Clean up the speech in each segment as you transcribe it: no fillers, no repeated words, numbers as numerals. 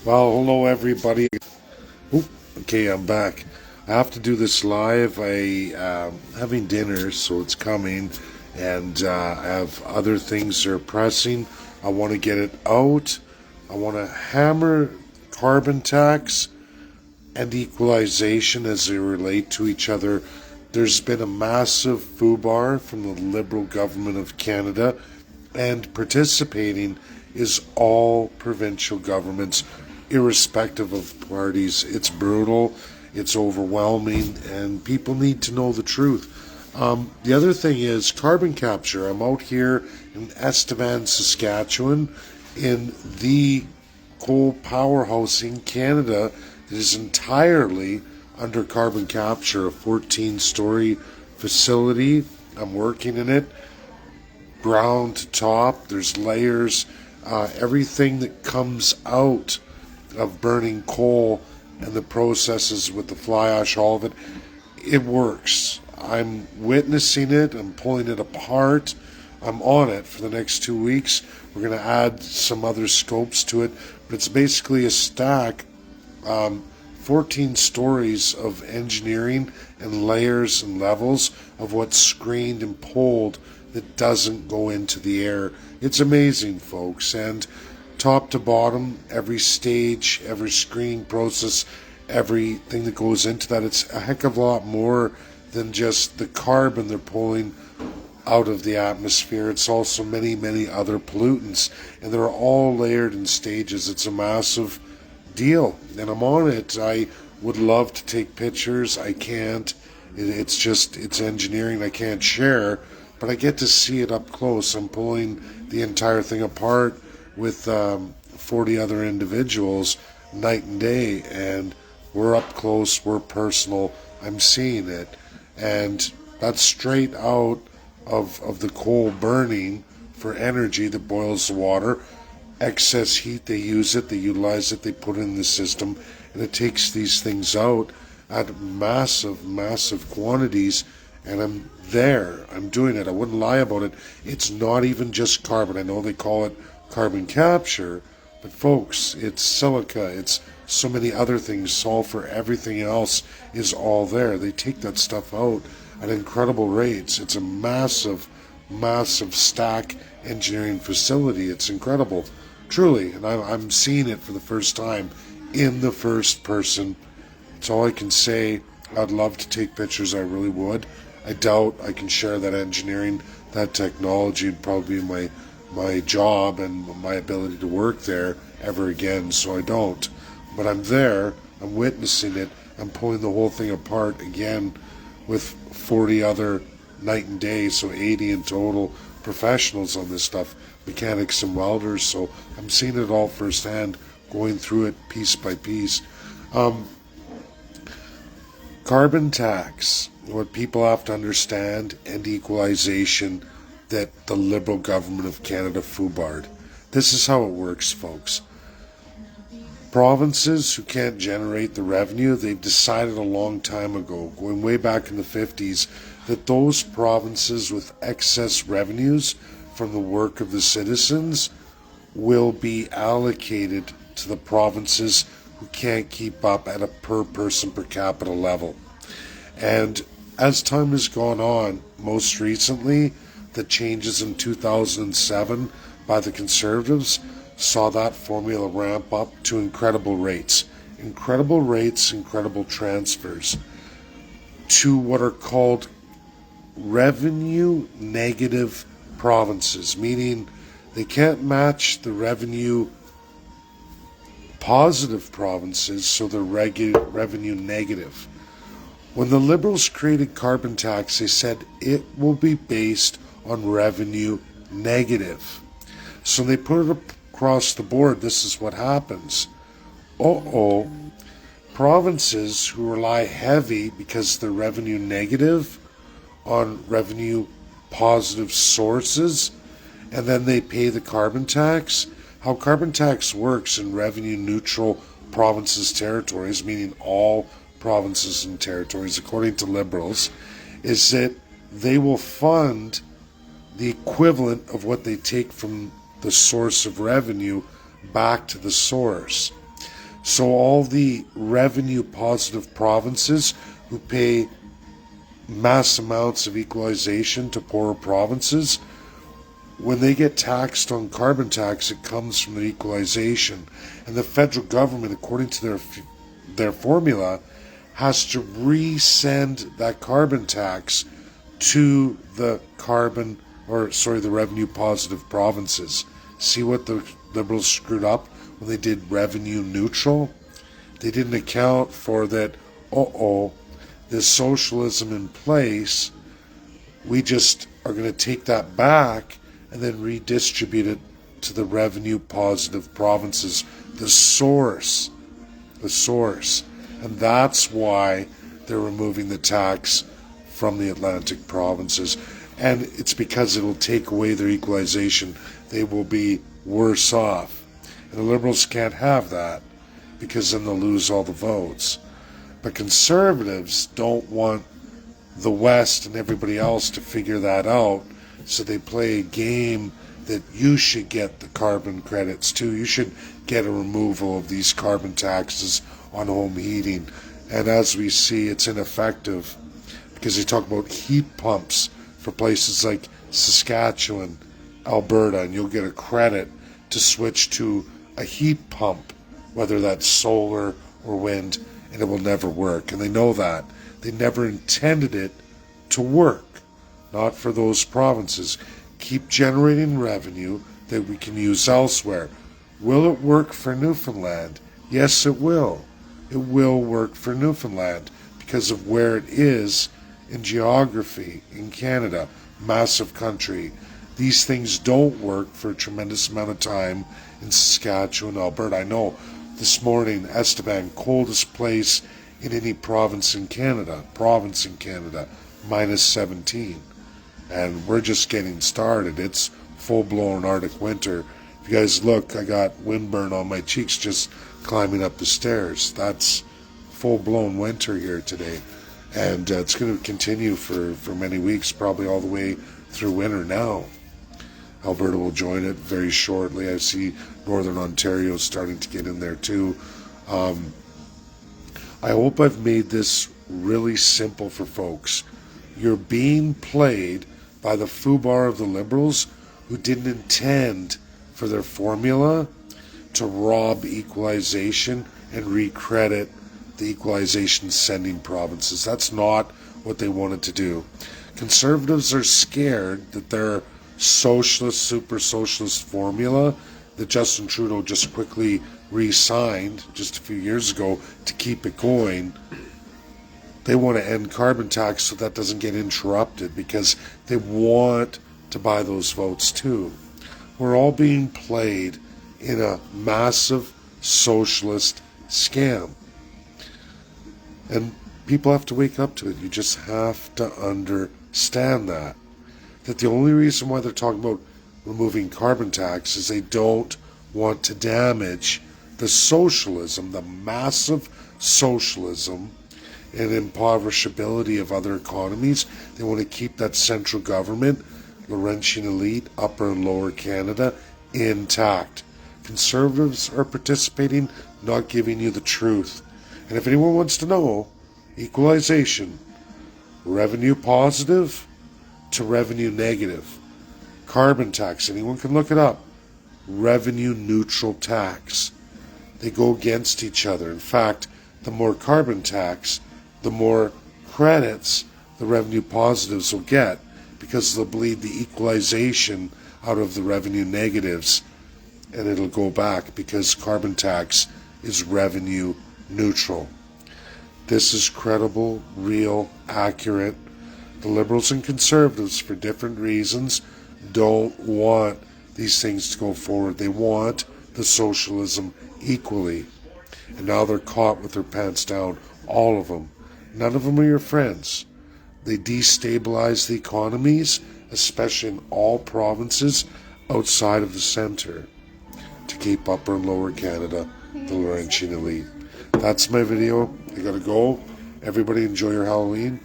Well, hello everybody. Oop, okay, I'm back. I have to do this live. Having dinner, so it's coming, and I have other things that are pressing. I want to get it out. I want to hammer carbon tax and equalization as they relate to each other. There's been a massive Fubar from the Liberal government of Canada, and participating is all provincial governments, irrespective of parties. It's brutal, it's overwhelming, and people need to know the truth. The other thing is carbon capture. I'm out here in Estevan, Saskatchewan, in the coal powerhouse in Canada that is entirely under carbon capture, a 14-story facility. I'm working in it, ground to top. There's layers. Everything that comes out of burning coal and the processes with the fly ash, all of it, it works. I'm witnessing it. I'm pulling it apart. I'm on it for the next 2 weeks. We're going to add some other scopes to it, but it's basically a stack, 14 stories of engineering and layers and levels of what's screened and pulled that doesn't go into the air. It's amazing, folks, and top to bottom, every stage, every screening process, everything that goes into that, it's a heck of a lot more than just the carbon they're pulling out of the atmosphere. It's also many, many other pollutants, and they're all layered in stages. It's a massive deal, and I'm on it. I would love to take pictures. I can't. It's engineering I can't share, but I get to see it up close. I'm pulling the entire thing apart with 40 other individuals night and day, and we're up close, we're personal. I'm seeing it, and that's straight out of the coal burning for energy that boils the water. Excess heat, they use it, they utilize it, they put it in the system, and it takes these things out at massive quantities. And I'm there, I'm doing it. I wouldn't lie about it. It's not even just carbon. I know they call it carbon capture, but folks, it's silica, it's so many other things, sulfur, everything else is all there. They take that stuff out at incredible rates. It's a massive stack engineering facility. It's incredible, truly, and I'm seeing it for the first time in the first person. It's all I can say. I'd love to take pictures, I really would. I doubt I can share that engineering, that technology. Would probably be my job and my ability to work there ever again, so I don't. But I'm there, I'm witnessing it, I'm pulling the whole thing apart again with 40 other night and day, so 80 in total professionals on this stuff, mechanics and welders, so I'm seeing it all firsthand, going through it piece by piece. Carbon tax, what people have to understand, and equalization that the Liberal government of Canada foobarred. This is how it works, folks. Provinces who can't generate the revenue, they've decided a long time ago, going way back in the 50s, that those provinces with excess revenues from the work of the citizens will be allocated to the provinces who can't keep up at a per person per capita level. And as time has gone on, most recently, the changes in 2007 by the Conservatives saw that formula ramp up to incredible rates, incredible transfers to what are called revenue negative provinces, meaning they can't match the revenue positive provinces, so they're revenue negative. When the Liberals created carbon tax, they said it will be based on revenue negative. So they put it across the board. This is what happens. Provinces who rely heavy because they're revenue negative on revenue positive sources, and then they pay the carbon tax. How carbon tax works in revenue neutral provinces, territories, meaning all provinces and territories, according to Liberals, is that they will fund the equivalent of what they take from the source of revenue back to the source. So all the revenue positive provinces who pay mass amounts of equalization to poorer provinces, when they get taxed on carbon tax, it comes from the equalization. And the federal government, according to their formula, has to resend that carbon tax to the the revenue positive provinces. See what the Liberals screwed up when they did revenue neutral? They didn't account for that, this socialism in place, we just are going to take that back and then redistribute it to the revenue positive provinces, the source. And that's why they're removing the tax from the Atlantic provinces. And it's because it'll take away their equalization. They will be worse off. And the Liberals can't have that, because then they'll lose all the votes. But Conservatives don't want the West and everybody else to figure that out, so they play a game that you should get the carbon credits too. You should get a removal of these carbon taxes on home heating. And as we see, it's ineffective, because they talk about heat pumps for places like Saskatchewan, Alberta, and you'll get a credit to switch to a heat pump, whether that's solar or wind, and it will never work. And they know that. They never intended it to work, not for those provinces. Keep generating revenue that we can use elsewhere. Will it work for Newfoundland? Yes, it will. It will work for Newfoundland because of where it is in geography in Canada. Massive country. These things don't work for a tremendous amount of time in Saskatchewan, Alberta. I know this morning, Estevan, coldest place in any province in Canada, minus 17. And we're just getting started. It's full-blown Arctic winter. If you guys look, I got windburn on my cheeks just climbing up the stairs. That's full-blown winter here today. And it's going to continue for many weeks, probably all the way through winter now. Alberta will join it very shortly. I see Northern Ontario starting to get in there too. I hope I've made this really simple for folks. You're being played by the Fubar of the Liberals, who didn't intend for their formula to rob equalization and recredit the equalization sending provinces. That's not what they wanted to do. Conservatives are scared that their socialist, super socialist formula that Justin Trudeau just quickly re-signed just a few years ago to keep it going, they want to end carbon tax so that doesn't get interrupted, because they want to buy those votes too. We're all being played in a massive socialist scam. And people have to wake up to it. You just have to understand that the only reason why they're talking about removing carbon tax is they don't want to damage the socialism, the massive socialism and impoverishability of other economies. They want to keep that central government, Laurentian elite, Upper and Lower Canada, intact. Conservatives are participating, not giving you the truth. And if anyone wants to know, equalization, revenue positive to revenue negative. Carbon tax, anyone can look it up. Revenue neutral tax. They go against each other. In fact, the more carbon tax, the more credits the revenue positives will get, because they'll bleed the equalization out of the revenue negatives, and it'll go back because carbon tax is revenue neutral. This is credible, real, accurate. The Liberals and Conservatives, for different reasons, don't want these things to go forward. They want the socialism equally. And now they're caught with their pants down, all of them. None of them are your friends. They destabilize the economies, especially in all provinces outside of the centre, to keep Upper and Lower Canada, the Laurentian elite. That's my video. I gotta go. Everybody enjoy your Halloween.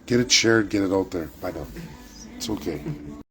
Get it shared, get it out there. Bye now. It's okay.